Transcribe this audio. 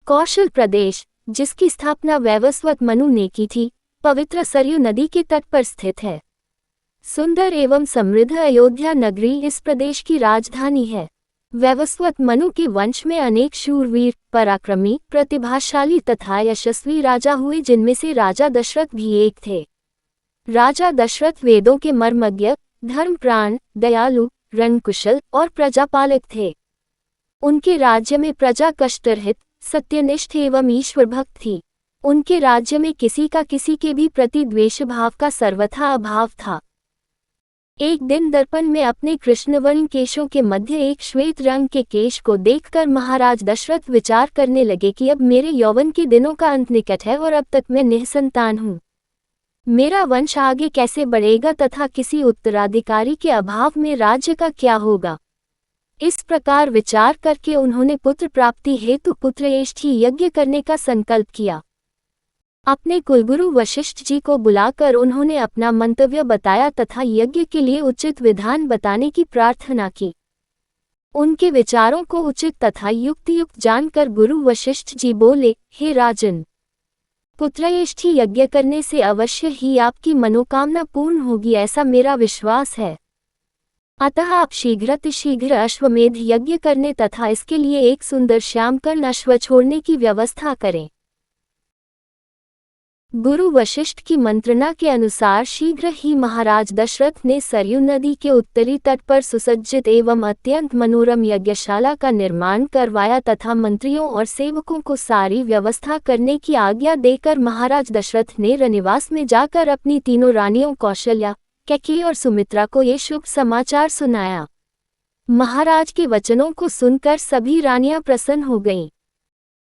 कौशल प्रदेश, जिसकी स्थापना वैवस्वत मनु ने की थी, पवित्र सरयू नदी के तट पर स्थित है। सुंदर एवं समृद्ध अयोध्या नगरी इस प्रदेश की राजधानी है। वैवस्वत मनु के वंश में अनेक शूरवीर, पराक्रमी, प्रतिभाशाली तथा यशस्वी राजा हुए, जिनमें से राजा दशरथ भी एक थे। राजा दशरथ वेदों के मर्मज्ञ, धर्मप्राण, दयालु, रणकुशल और प्रजापालक थे। उनके राज्य में प्रजा कष्टरहित, सत्यनिष्ठ एवं ईश्वर भक्त थी। उनके राज्य में किसी का किसी के भी प्रति द्वेष भाव का सर्वथा अभाव था। एक दिन दर्पण में अपने कृष्णवर्ण केशों के मध्य एक श्वेत रंग के केश को देखकर महाराज दशरथ विचार करने लगे कि अब मेरे यौवन के दिनों का अंत निकट है और अब तक मैं निःसंतान हूँ। मेरा वंश आगे कैसे बढ़ेगा तथा किसी उत्तराधिकारी के अभाव में राज्य का क्या होगा। इस प्रकार विचार करके उन्होंने पुत्र प्राप्ति हेतु पुत्रयेष्ठी यज्ञ करने का संकल्प किया। अपने कुलगुरु वशिष्ठ जी को बुलाकर उन्होंने अपना मंतव्य बताया तथा यज्ञ के लिए उचित विधान बताने की प्रार्थना की। उनके विचारों को उचित तथा युक्तियुक्त जानकर गुरु वशिष्ठ जी बोले, हे राजन, पुत्रयेष्ठी यज्ञ करने से अवश्य ही आपकी मनोकामना पूर्ण होगी, ऐसा मेरा विश्वास है। अतः आप शीघ्रातिशीघ्र अश्वमेध यज्ञ करने तथा इसके लिए एक सुंदर श्यामकर्ण अश्व छोड़ने की व्यवस्था करें। गुरु वशिष्ठ की मंत्रणा के अनुसार शीघ्र ही महाराज दशरथ ने सरयू नदी के उत्तरी तट पर सुसज्जित एवं अत्यंत मनोरम यज्ञशाला का निर्माण करवाया तथा मंत्रियों और सेवकों को सारी व्यवस्था करने की आज्ञा देकर महाराज दशरथ ने रनिवास में जाकर अपनी तीनों रानियों कौशल्या, कैकेयी और सुमित्रा को ये शुभ समाचार सुनाया। महाराज के वचनों को सुनकर सभी रानियां प्रसन्न हो गईं।